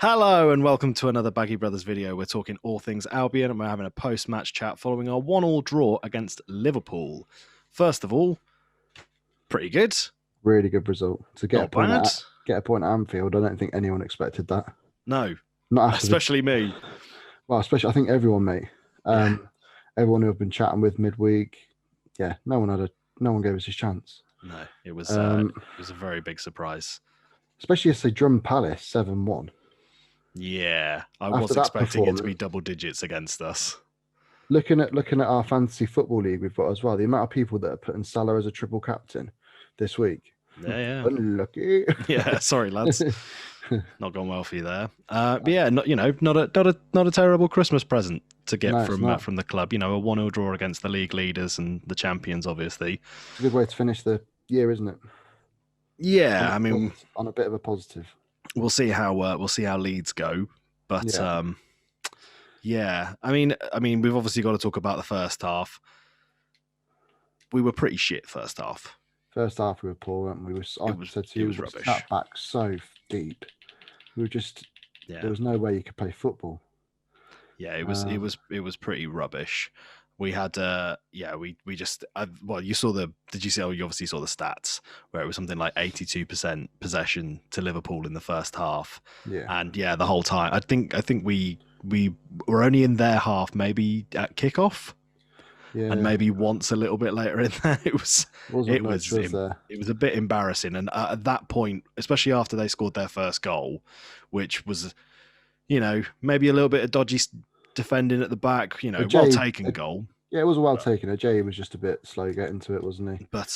Hello and welcome to another Baggie Brothers video. We're talking all things Albion and we're having a post-match chat following our 1-1 draw against Liverpool. First of all, pretty good. Really good result. To get Not a point bad. Get a point at Anfield, I don't think anyone expected that. No, Not after especially me. Well, especially I think everyone, mate. Everyone who I've been chatting with midweek, no one gave us a chance. No, it was a very big surprise. Especially as they drummed Palace 7-1. Yeah, I was expecting it to be double digits against us. Looking at our fantasy football league we've got as well, the amount of people that are putting Salah as a triple captain this week. Yeah. Unlucky. Yeah, sorry lads. Not gone well for you there. But yeah, not a terrible Christmas present to get from the club. You know, a 1-0 draw against the league leaders and the champions, obviously. It's a good way to finish the year, isn't it? Yeah, I mean, on a bit of a positive. We'll see how Leeds go, but yeah. I mean, we've obviously got to talk about the first half. We were pretty shit first half. First half we were poor, weren't we? It was rubbish. Sat back so deep. We were just there was no way you could play football. Yeah, it was pretty rubbish. We had we just you saw you obviously saw the stats where it was something like 82% possession to Liverpool in the first half. Yeah. And the whole time I think we were only in their half maybe at kickoff. Yeah. And maybe once a little bit later in there. It was a bit embarrassing. And at that point, especially after they scored their first goal, which was maybe a little bit of dodgy defending at the back, well taken goal. Yeah, it was a well taken. Ajay was just a bit slow getting to it, wasn't he? But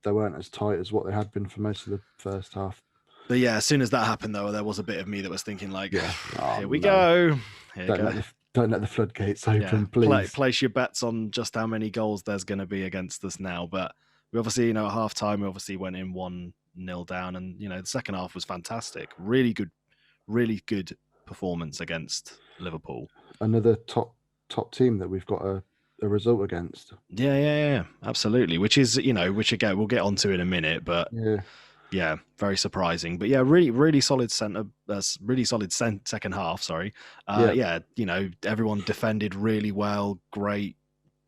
they weren't as tight as what they had been for most of the first half. But yeah, as soon as that happened, though, there was a bit of me that was thinking like, here we go. Don't let the floodgates open, please. Place your bets on just how many goals there's going to be against us now. But we obviously, at half time, we obviously went in 1-0 down, and the second half was fantastic. Really good performance against Liverpool. Another top team that we've got a result against. Yeah, absolutely. Which is, which again we'll get onto in a minute, but yeah, very surprising. But yeah, really solid second half. Sorry. Everyone defended really well. Great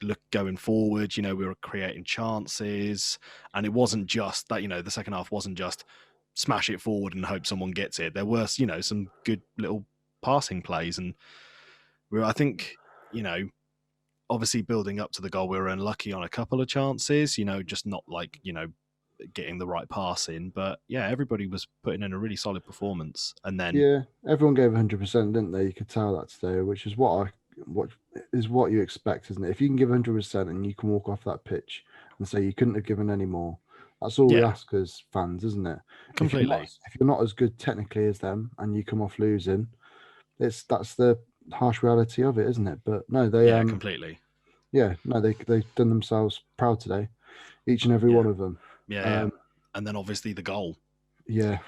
look going forward. We were creating chances, and it wasn't just that. The second half wasn't just smash it forward and hope someone gets it. There were some good little passing plays, and I think obviously building up to the goal, we were unlucky on a couple of chances. Just not like getting the right pass in, but everybody was putting in a really solid performance. And then everyone gave 100%, didn't they? You could tell that today, which is what you expect, isn't it? If you can give 100% and you can walk off that pitch and say you couldn't have given any more, that's all we ask as fans, isn't it? Completely. If you're not as good technically as them and you come off losing, that's the harsh reality of it, isn't it? But no, they completely. Yeah, no, they've done themselves proud today, each and every one of them. Yeah. And then obviously the goal. Yeah.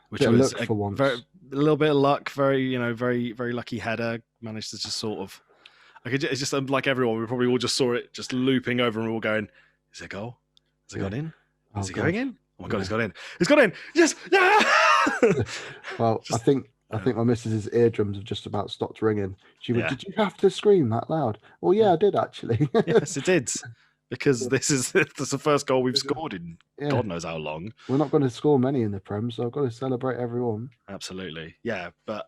Which was a little bit of luck, very very lucky header. Managed to just sort of it's just like everyone, we probably all just saw it just looping over and we're all going, is it a goal? Has it gone in? Is it going in? Oh my god, it's gone in. It's gone in. Yes. Yeah. Well, I think my missus's eardrums have just about stopped ringing. She went, "Did you have to scream that loud?" Well, yeah, I did actually. Yes, it did. Because this is the first goal we've scored in God knows how long. We're not going to score many in the Prem, so I've got to celebrate everyone. Absolutely, yeah. But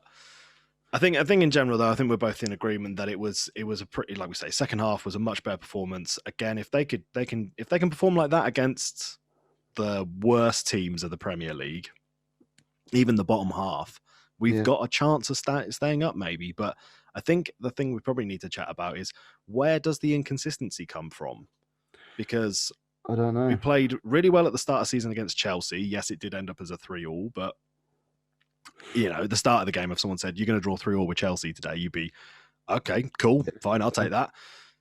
I think in general, though, I think we're both in agreement that it was a pretty, like we say, second half was a much better performance. Again, if they can perform like that against the worst teams of the Premier League, even the bottom half, we've got a chance of staying up, maybe. But I think the thing we probably need to chat about is where does the inconsistency come from? Because I don't know. We played really well at the start of the season against Chelsea. Yes, it did end up as a 3-3, but at the start of the game, if someone said you're going to draw 3-3 with Chelsea today, you'd be okay, cool, fine, I'll take that.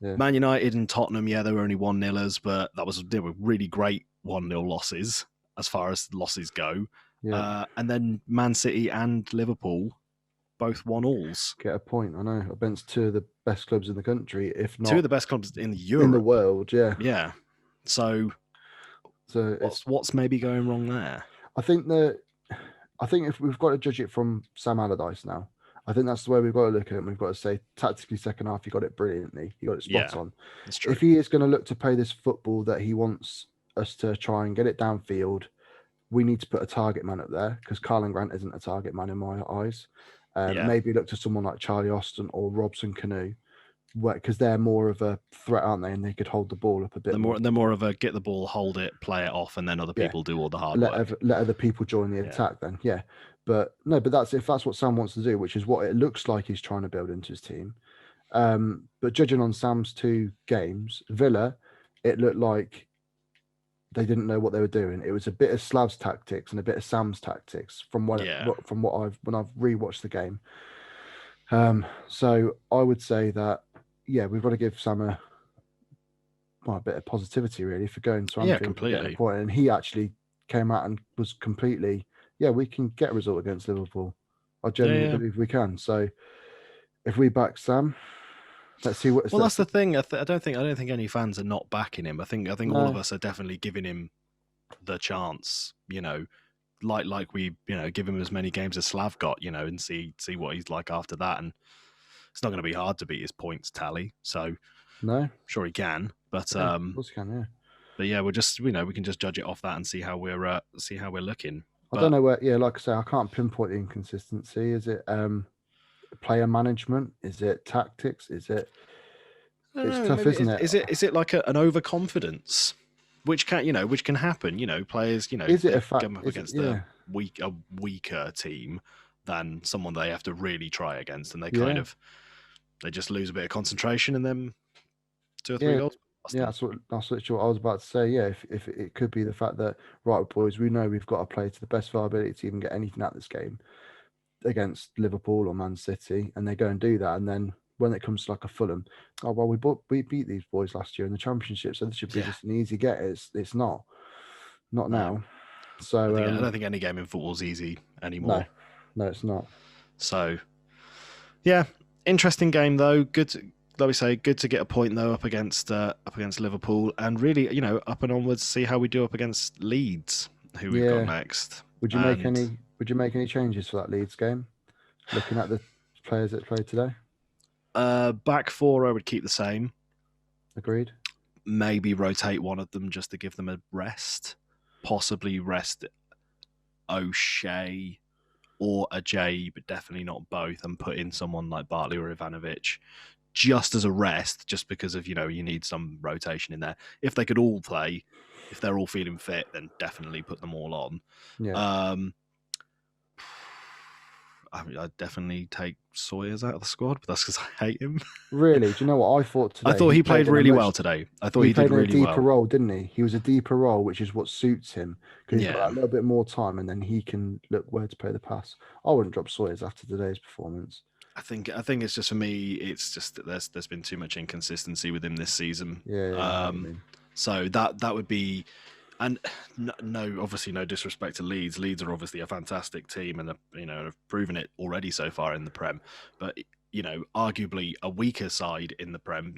Yeah. Man United and Tottenham, they were only 1-0ers, but they were really great 1-0 losses as far as losses go. Yeah. And then Man City and Liverpool, both 1-1s. Get a point, I know. Against two of the best clubs in the country, if not... Two of the best clubs in Europe. In the world, yeah. Yeah. So what's maybe going wrong there? I think that I think if we've got to judge it from Sam Allardyce now, I think that's the way we've got to look at it. We've got to say tactically, second half, he got it brilliantly. He got it spot on. That's true. If he is going to look to play this football that he wants us to try and get it downfield, we need to put a target man up there because Carlin Grant isn't a target man in my eyes. Maybe look to someone like Charlie Austin or Robson Canoe, because they're more of a threat, aren't they? And they could hold the ball up a bit more. They're more of a get the ball, hold it, play it off, and then other people do all the hard work. Let other people join the attack then, But no, but that's if that's what Sam wants to do, which is what it looks like he's trying to build into his team. But judging on Sam's 2 games, Villa, it looked like they didn't know what they were doing. It was a bit of Slav's tactics and a bit of Sam's tactics from what when I've rewatched the game. So I would say that we've got to give Sam a bit of positivity really for going to Anfield completely. And he actually came out and was completely we can get a result against Liverpool. I genuinely believe we can. So if we back Sam, let's see what. Well, that's the thing. I don't think any fans are not backing him. I think all of us are definitely giving him the chance. Like we give him as many games as Slav got. And see what he's like after that. And it's not going to be hard to beat his points tally. So no, I'm sure he can. But of course he can. But we'll just we can just judge it off that and see how we're looking. I don't know where. Like I say, I can't pinpoint the inconsistency. Is it player management? Is it tactics? Is it? It's tough, isn't it? Is it like an overconfidence, which can happen? Players, is it a fact? Come up against a weaker team than someone they have to really try against, and they they just lose a bit of concentration, and then 2 or 3 goals. That's literally what I was about to say. If it could be the fact that, right, boys, we know we've got to play to the best of our ability to even get anything out of this game against Liverpool or Man City, and they go and do that, and then when it comes to like a Fulham, we beat these boys last year in the Championship, so this should be just an easy get. It's not now. So I don't think any game in football is easy anymore. No, it's not. So interesting game though. Good. Like we say, good to get a point though up against Liverpool, and really, up and onwards, see how we do up against Leeds, who we've got next. Would you make any changes for that Leeds game? Looking at the players that played today, back 4, I would keep the same. Agreed. Maybe rotate one of them just to give them a rest. Possibly rest O'Shea or Ajay, but definitely not both, and put in someone like Bartley or Ivanovic just as a rest, just because of, you need some rotation in there. If they could all play, if they're all feeling fit, then definitely put them all on. I'd definitely take Sawyers out of the squad, but that's because I hate him. Really? Do you know what I thought today? I thought he played really well today. I thought he did really well. He played a deeper role, didn't he? He was a deeper role, which is what suits him, because he's got a little bit more time, and then he can look where to play the pass. I wouldn't drop Sawyers after today's performance. I think it's just, for me, it's just that there's been too much inconsistency with him this season. So that would be, and no, obviously no disrespect to Leeds. Leeds are obviously a fantastic team, and have proven it already so far in the Prem. But arguably a weaker side in the Prem.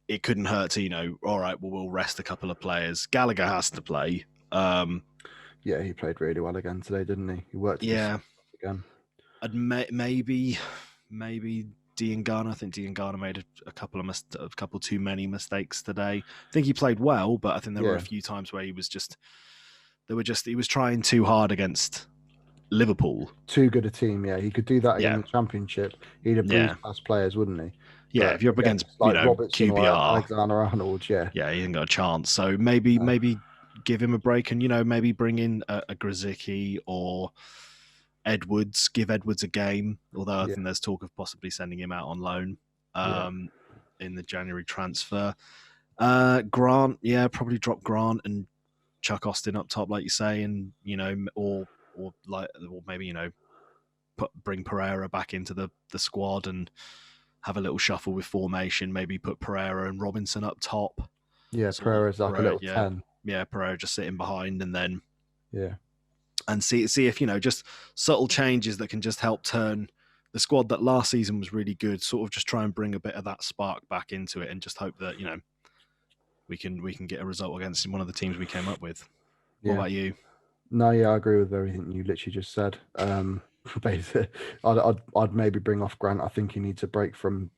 It couldn't hurt to all right, well, we'll rest a couple of players. Gallagher has to play. He played really well again today, didn't he? He worked. Again. And maybe Diangana. I think Diangana made a couple too many mistakes today. I think he played well, but I think there were a few times where he was trying too hard against Liverpool. Too good a team, he could do that again in the Championship. He'd have bruised past players, wouldn't he? Yeah, if you're up against Robertson QPR, or Alexander-Arnold, he ain't got a chance. So maybe give him a break, and maybe bring in a Grzycki or Edwards, give Edwards a game, although I think there's talk of possibly sending him out on loan in the January transfer. Grant, probably drop Grant and chuck Austin up top, like you say, and or maybe bring Pereira back into the squad and have a little shuffle with formation. Maybe put Pereira and Robinson up top. Pereira's like a little 10. Pereira just sitting behind, and then and see if just subtle changes that can just help turn the squad that last season was really good, sort of just try and bring a bit of that spark back into it, and just hope that we can get a result against one of the teams we came up with. What about you? No, yeah, I agree with everything you literally just said. Basically, I'd maybe bring off Grant. I think he needs a break from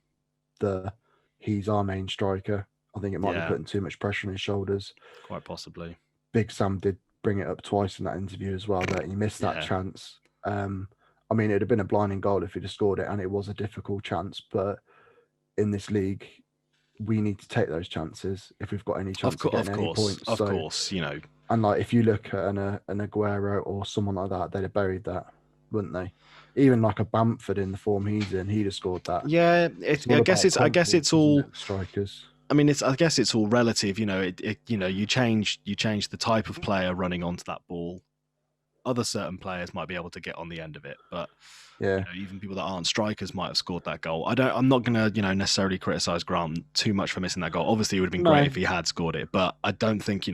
he's our main striker. I think it might be putting too much pressure on his shoulders. Quite possibly. Big Sam did bring it up twice in that interview as well, that he missed that chance. I mean, it'd have been a blinding goal if he'd have scored it, and it was a difficult chance. But in this league, we need to take those chances if we've got any chance of getting any points. Of course, you know. And like, if you look at an Aguero or someone like that, they'd have buried that, wouldn't they? Even like a Bamford in the form he's in, he'd have scored that. Yeah, I guess it's all strikers. I mean, I guess it's all relative. You know, you change the type of player running onto that ball. Other certain players might be able to get on the end of it, but even people that aren't strikers might have scored that goal. I'm not going to necessarily criticize Grant too much for missing that goal. Obviously, it would have been great if he had scored it, but I don't think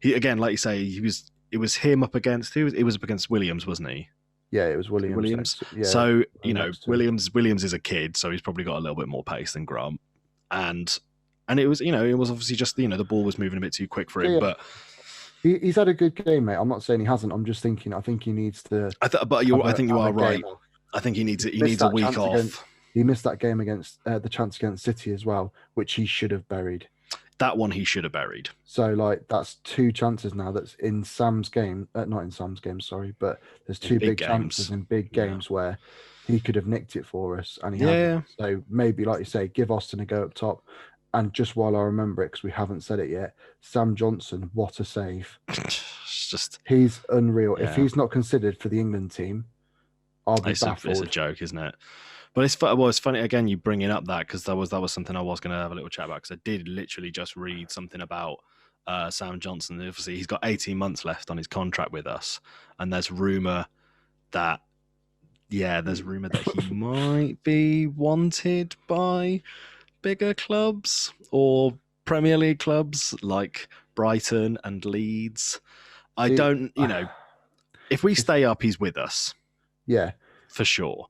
he, again, like you say, it was him up against it was up against Williams, wasn't he? Yeah, it was Williams. Yeah, so Williams is a kid, so he's probably got a little bit more pace than Grant, and it was it was obviously just the ball was moving a bit too quick for him, but. He's had a good game, mate. I'm not saying he hasn't. I'm just thinking. I think he needs to. I think you are right. I think he needs a week off. He missed that game against the chance against City as well, which he should have buried. That one he should have buried. So like that's two chances now. That's in Sam's game, not in Sam's game. Sorry, but there's two big chances in big games where he could have nicked it for us, and he hasn't. So maybe, like you say, give Austin a go up top. And just while I remember it, because we haven't said it yet, Sam Johnson, what a save. He's unreal. Yeah. If he's not considered for the England team, I'll be baffled. It's a joke, isn't it? But it's funny, again, you bringing up that, because that was something I was going to have a little chat about, because I did literally just read something about Sam Johnson. Obviously, he's got 18 months left on his contract with us, and there's rumour that he might be wanted by bigger clubs or Premier League clubs like Brighton and Leeds. If we stay up, he's with us. Yeah. For sure.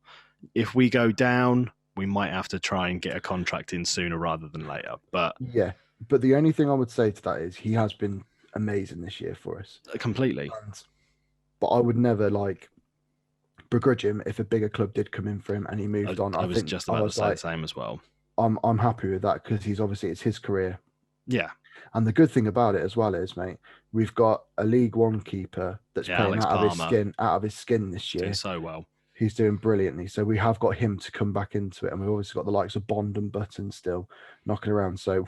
If we go down, we might have to try and get a contract in sooner rather than later. But but the only thing I would say to that is he has been amazing this year for us. Completely. But I would never begrudge him if a bigger club did come in for him and he moved on. I was just about to say the same as well. I'm happy with that, because it's his career. Yeah. And the good thing about it as well is, mate, we've got a League One keeper that's playing out of his skin this year. Doing so well. He's doing brilliantly. So we have got him to come back into it, and we've obviously got the likes of Bond and Button still knocking around. So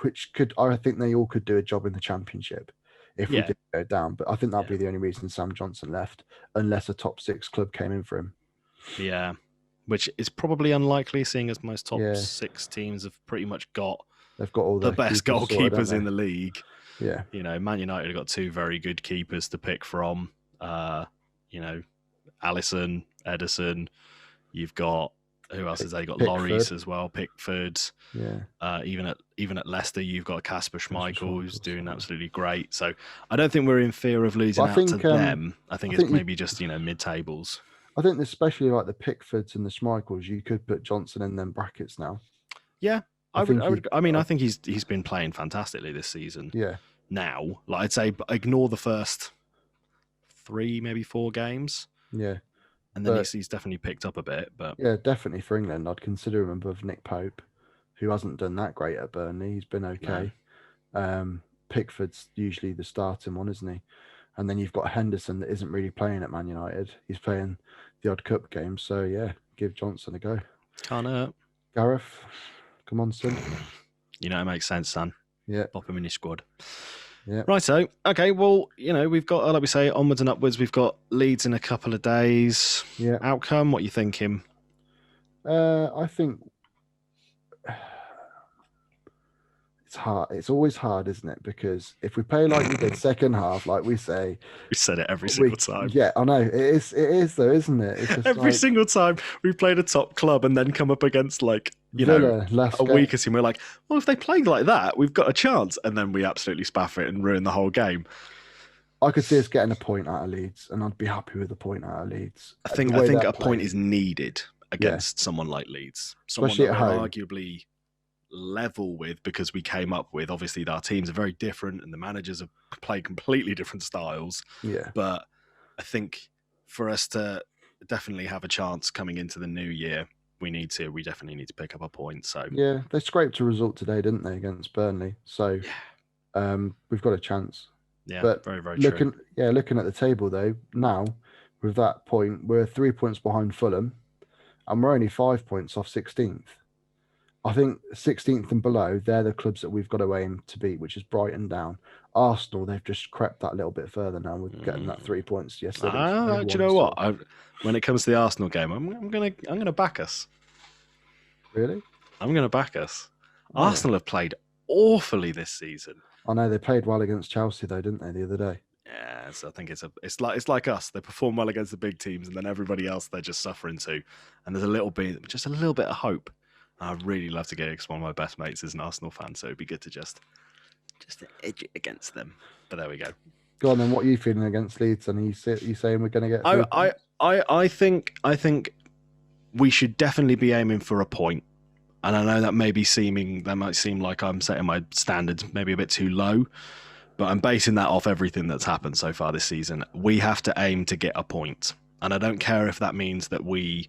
I think they all could do a job in the Championship if we did go down. But I think that'd be the only reason Sam Johnson left, unless a top 6 club came in for him. Yeah. Which is probably unlikely, seeing as most top 6 teams have pretty much they've got all the best goalkeepers in the league. Yeah. Man United have got 2 very good keepers to pick from. Alisson, Edison. You've got, who else is there? You've got Lloris as well, Pickford. Yeah. Even at Leicester, you've got Kasper Schmeichel, who's doing absolutely great. So I don't think we're in fear of losing out to them. I think it's maybe just mid-tables. I think especially like the Pickfords and the Schmeichels, you could put Johnson in them brackets now. Yeah, I think he's been playing fantastically this season. Yeah. Now, I'd say ignore the first 3, maybe 4 games. Yeah. And then he's definitely picked up a bit. But yeah, definitely for England, I'd consider him above Nick Pope, who hasn't done that great at Burnley. He's been okay. No. Pickford's usually the starting one, isn't he? And then you've got Henderson that isn't really playing at Man United. He's playing the odd cup game. So, yeah, give Johnson a go. Can't hurt. Gareth, come on, son. It makes sense, son. Yeah. Pop him in your squad. Yeah. Right, so, okay, well, we've got, like we say, onwards and upwards. We've got Leeds in a couple of days. Yeah. Outcome, what are you thinking? I think it's hard. It's always hard, isn't it? Because if we play like we did second half, like we say, we said it every single time. Yeah, I know it is though, isn't it? It's just every single time we played a top club and then come up against Villa, a weaker team. We're like, well, if they play like that, we've got a chance, and then we absolutely spaff it and ruin the whole game. I could see us getting a point out of Leeds, and I'd be happy with a point out of Leeds. I think a point is needed against someone like Leeds, especially at home. Arguably level with, because we came up with, obviously our teams are very different and the managers have played completely different styles. Yeah. But I think for us to definitely have a chance coming into the new year, we definitely need to pick up a point. So yeah, they scraped a result today, didn't they, against Burnley? So we've got a chance. Yeah, but very, very looking true. Looking at the table though, now with that point, we're 3 points behind Fulham, and we're only 5 points off 16th. I think 16th and below, they're the clubs that we've got to aim to beat, which is Brighton down. Arsenal, they've just crept that little bit further now with getting that 3 points yesterday. Do you know what? When it comes to the Arsenal game, I'm gonna back us. Really? I'm gonna back us. Oh. Arsenal have played awfully this season. I know they played well against Chelsea though, didn't they, the other day? Yeah, so I think it's like us. They perform well against the big teams, and then everybody else they're just suffering to. And there's just a little bit of hope. I'd really love to get it because one of my best mates is an Arsenal fan, so it'd be good to just edge it against them. But there we go. Go on then. What are you feeling against Leeds? And you saying we're going to get? I think we should definitely be aiming for a point. And I know that might seem like I'm setting my standards maybe a bit too low, but I'm basing that off everything that's happened so far this season. We have to aim to get a point, and I don't care if that means that we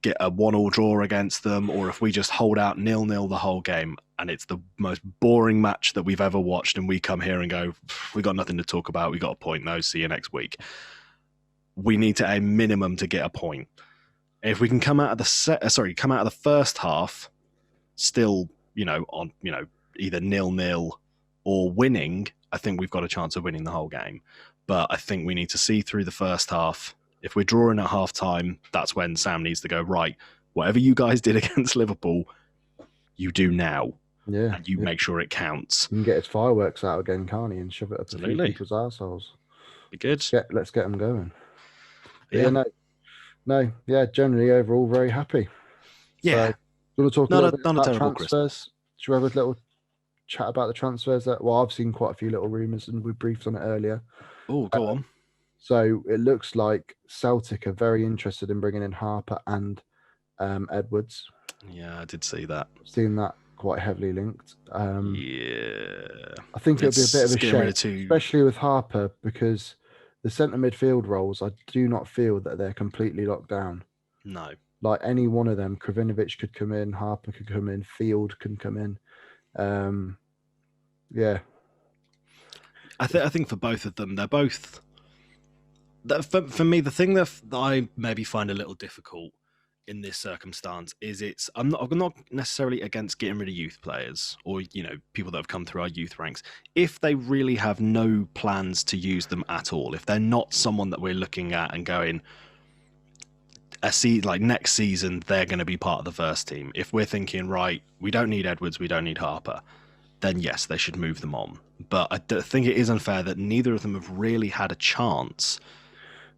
get a 1-1 draw against them, or if we just hold out 0-0 the whole game and it's the most boring match that we've ever watched and we come here and go, we got nothing to talk about, we got a point, no, see you next week. We need to aim minimum to get a point. If we can come out of the first half still, on either 0-0 or winning, I think we've got a chance of winning the whole game. But I think we need to see through the first half. If we're drawing at half time, that's when Sam needs to go, right, whatever you guys did against Liverpool, you do now. Yeah. And you make sure it counts. You can get his fireworks out again, can't he? And shove it up a few people's arseholes. Be good. Let's get them going. Generally overall very happy. Yeah. So, you want to talk a little bit about transfers? Should we have a little chat about the transfers? I've seen quite a few little rumours and we briefed on it earlier. Oh, go on. So it looks like Celtic are very interested in bringing in Harper and Edwards. Yeah, I did see that. Seen that quite heavily linked. Yeah. I think it'll be a bit of a shame, especially with Harper, because the centre midfield roles, I do not feel that they're completely locked down. No. Like any one of them, Kravinovic could come in, Harper could come in, Field can come in. Yeah. I think for both of them, they're both... For me, the thing that I maybe find a little difficult in this circumstance is I'm not necessarily against getting rid of youth players or people that have come through our youth ranks if they really have no plans to use them at all. If they're not someone that we're looking at and going, like next season they're going to be part of the first team. If we're thinking, right, we don't need Edwards, we don't need Harper, then yes, they should move them on. But I think it is unfair that neither of them have really had a chance.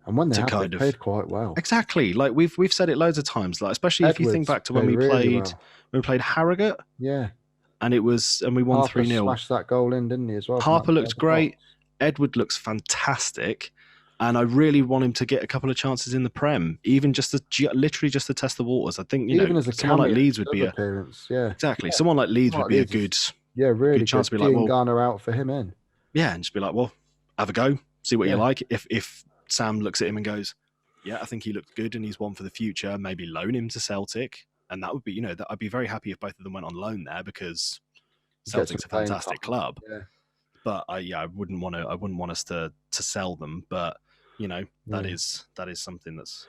And when they have, they played quite well. Exactly. Like we've said it loads of times. Like especially Edwards, if you think back to when we played Harrogate. Yeah. And we won 3-0. Smashed that goal in, didn't he, as well? Harper looked great. Edward looks fantastic. And I really want him to get a couple of chances in the Prem, even just to test the waters. I think even as someone like Leeds would be appearance. Yeah. Exactly. Yeah. Someone like Leeds would be a good really good chance to be like, well, Garner out for him in. Yeah, and just be like, well, have a go, see what you like. If Sam looks at him and goes, yeah, I think he looked good and he's one for the future, maybe loan him to Celtic. And that would be, I'd be very happy if both of them went on loan there because Celtic's a fantastic club. Yeah. But I wouldn't want us to sell them. But, that is something that's,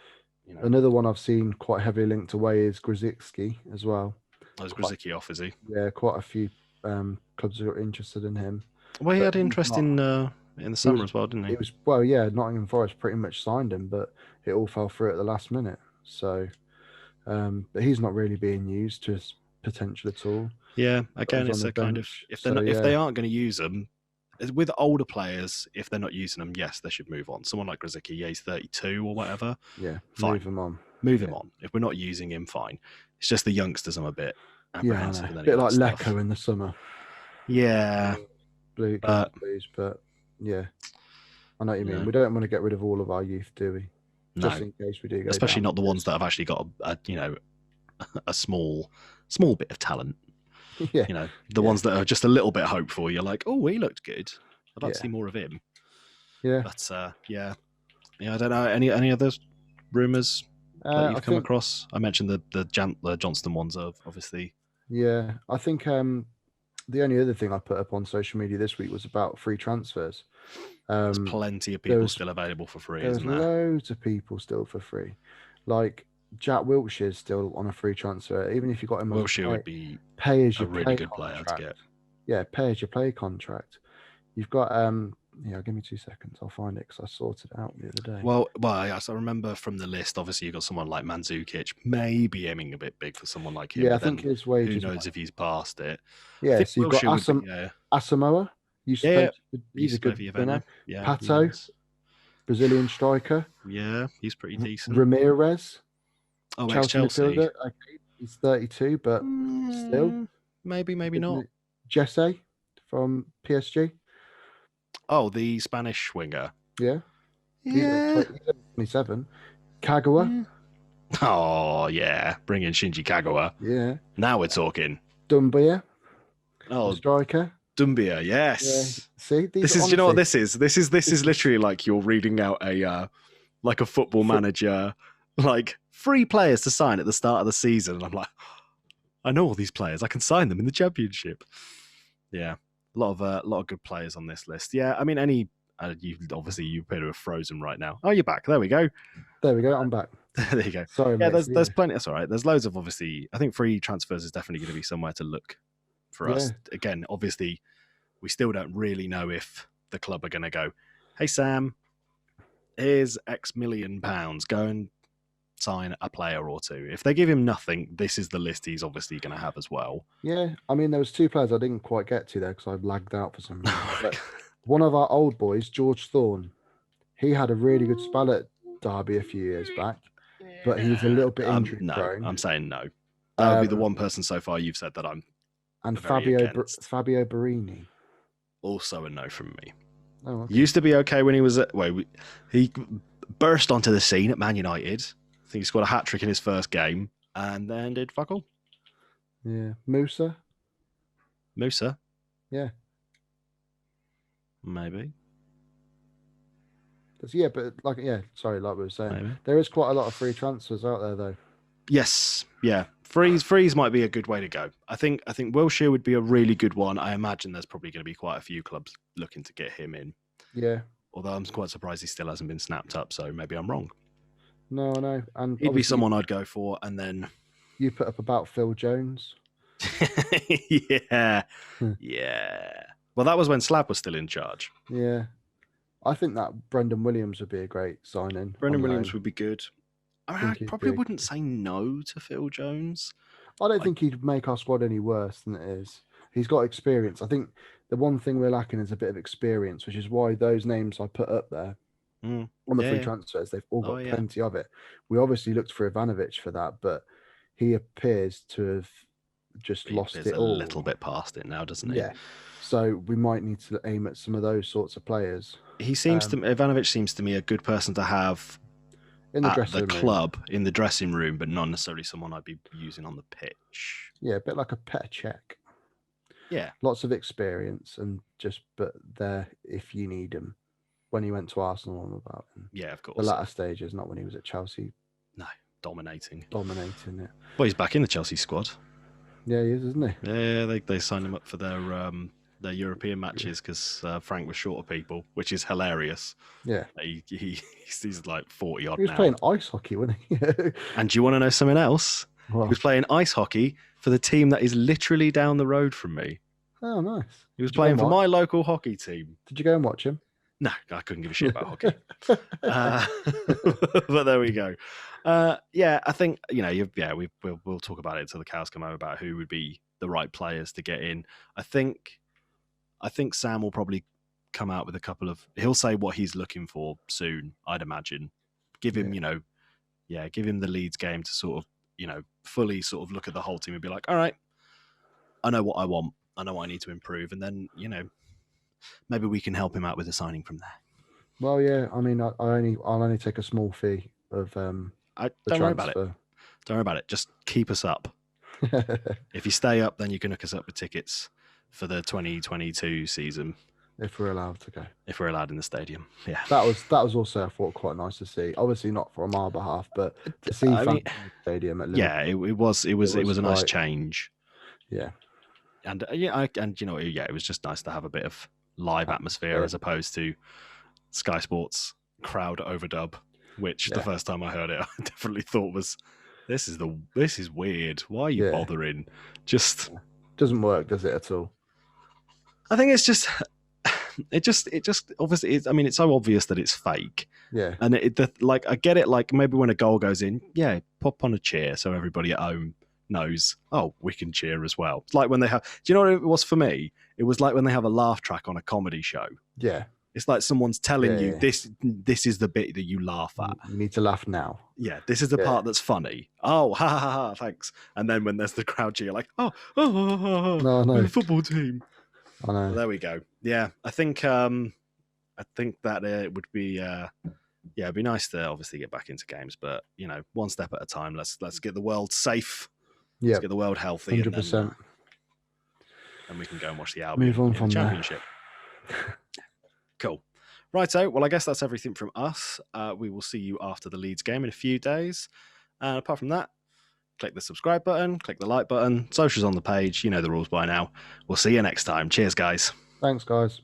Another one I've seen quite heavily linked away is Grzycki as well. Oh, is Grzycki off, is he? Yeah, quite a few clubs are interested in him. Well, he had interest in the summer as well, didn't he? Nottingham Forest pretty much signed him, but it all fell through at the last minute. So, but he's not really being used to his potential at all. Yeah, again, it's a kind of if they aren't going to use them with older players, if they're not using them, yes, they should move on. Someone like Grzycki, he's 32 or whatever. Yeah, fine. Move him on. If we're not using him, fine. It's just the youngsters I'm a bit apprehensive. A bit like Lecco in the summer. Yeah. Blues, but yeah, I know what you mean. We don't want to get rid of all of our youth, do we? Just in case we do go especially down. Not the ones that have actually got a small bit of talent. The ones that are just a little bit hopeful. You're like, oh, he looked good. I'd like to see more of him. Yeah. But yeah, I don't know any other rumours that you've come across. I mentioned the Johnston ones of obviously. Yeah, I think the only other thing I put up on social media this week was about free transfers. There's plenty of people still available for free, isn't there? Loads of people still for free. Like Jack Wilshire's still on a free transfer, even if you got him Wilshere would be pay as you a really good player to get. Yeah, pay as you play contract. You've got give me 2 seconds. I'll find it because I sorted it out the other day. Well, yes, I remember from the list. Obviously, you got someone like Mandzukic, maybe aiming a bit big for someone like him. Yeah, I think his wages. Who knows if he's past it? Yeah, so you've got Asamoah. He's a good winner. Yeah, Pato, Brazilian striker. Yeah, he's pretty decent. Ramirez. Oh, Chelsea. He's 32, but still. Maybe not. Jesse from PSG. Oh, the Spanish winger. Yeah. He's 27. Kagawa. Oh, yeah. Bring in Shinji Kagawa. Yeah. Now we're talking. Dumbia. Oh, striker. Dumbia, yes. Yeah. See, this is, you know what this is? This is literally like you're reading out a football manager, like free players to sign at the start of the season. And I'm like, I know all these players. I can sign them in the Championship. Yeah. A lot of good players on this list. Yeah, I mean, you appear to have frozen right now. Oh, you're back. There we go. I'm back. There you go. Sorry, yeah, there's plenty. That's all right. There's loads of obviously. I think free transfers is definitely going to be somewhere to look for us. Again, obviously, we still don't really know if the club are going to go, hey Sam, here's X million pounds. Go and sign a player or two. If they give him nothing, this is the list he's obviously going to have as well. Yeah, I mean, there was 2 players I didn't quite get to there because I lagged out for some reason. But one of our old boys, George Thorne, he had a really good spell at Derby a few years back, but he's a little bit injury prone. I'm saying no. That would be the one person so far you've said that I'm. And Fabio Barini, also a no from me. Oh, okay. Used to be okay when he was he burst onto the scene at Man United. I think he scored a hat-trick in his first game and then did fuck all. Yeah. Musa? Yeah. Maybe. Yeah, but like we were saying, maybe. There is quite a lot of free transfers out there though. Yes. Yeah. Freeze might be a good way to go. I think Wilshere would be a really good one. I imagine there's probably going to be quite a few clubs looking to get him in. Yeah. Although I'm quite surprised he still hasn't been snapped up, so maybe I'm wrong. No, I know. And he'd be someone I'd go for, and then you put up about Phil Jones. Yeah. Yeah. Well, that was when Slab was still in charge. Yeah. I think that Brendan Williams would be a great sign-in. Brendan Williams would be good. I probably wouldn't say no to Phil Jones. I don't think he'd make our squad any worse than it is. He's got experience. I think the one thing we're lacking is a bit of experience, which is why those names I put up there on the free transfers, they've all got plenty of it. We obviously looked for Ivanovic for that, but he appears to have just lost it all. A little bit past it now, doesn't he? Yeah. So we might need to aim at some of those sorts of players. Ivanovic seems to me a good person to have in the club, in the dressing room, but not necessarily someone I'd be using on the pitch. Yeah, a bit like a Petr Cech. Yeah. Lots of experience but there if you need him. When he went to Arsenal and about him. Yeah, of course. The latter stages, not when he was at Chelsea. No, dominating it. Well, he's back in the Chelsea squad. Yeah, he is, isn't he? Yeah, they signed him up for their European matches because Frank was short of people, which is hilarious. Yeah. He's like 40 odd now. He was playing ice hockey, wasn't he? And do you want to know something else? What? He was playing ice hockey for the team that is literally down the road from me. Oh, nice. He was playing for my local hockey team. Did you go and watch him? No, I couldn't give a shit about hockey. But there we go. Yeah, I think we'll talk about it until the cows come home about who would be the right players to get in. I think Sam will probably come out with a couple of. He'll say what he's looking for soon. I'd imagine. Give him, give him the Leeds game to sort of, fully sort of look at the whole team and be like, all right, I know what I want. I know what I need to improve, and then maybe we can help him out with a signing from there. Well, yeah. I mean, I'll only take a small fee of don't worry about it. Don't worry about it. Just keep us up. If you stay up, then you can hook us up with tickets for the 2022 season. if we're allowed to go. If we're allowed in the stadium, yeah. That was also, I thought, quite nice to see. Obviously not from our behalf, but to see fans in the stadium at Liverpool. Yeah, it was a nice change. Yeah. And it was just nice to have a bit of live atmosphere as opposed to Sky Sports crowd overdub, which the first time I heard it, I definitely thought was, this is weird. Why are you bothering? Just doesn't work, does it, at all? I think it's just it just obviously it's so obvious that it's fake. Yeah. And I get it, like maybe when a goal goes in, pop on a cheer so everybody at home knows, oh, we can cheer as well. It's like when they have, do you know what it was for me? It was like when they have a laugh track on a comedy show. Yeah. It's like someone's telling you this is the bit that you laugh at. You need to laugh now. Yeah, this is the part that's funny. Oh, ha ha ha, thanks. And then when there's the crowd cheer, like, no, the football team. I know. Well, there we go. Yeah, I think that it would be it'd be nice to obviously get back into games, but one step at a time. Let's get the world safe. Let's get the world healthy. 100%. And we can go and watch the Albion Move on from the Championship. Cool. Righto. Well, I guess that's everything from us. We will see you after the Leeds game in a few days. And apart from that, click the subscribe button, click the like button. Socials on the page. You know the rules by now. We'll see you next time. Cheers, guys. Thanks, guys.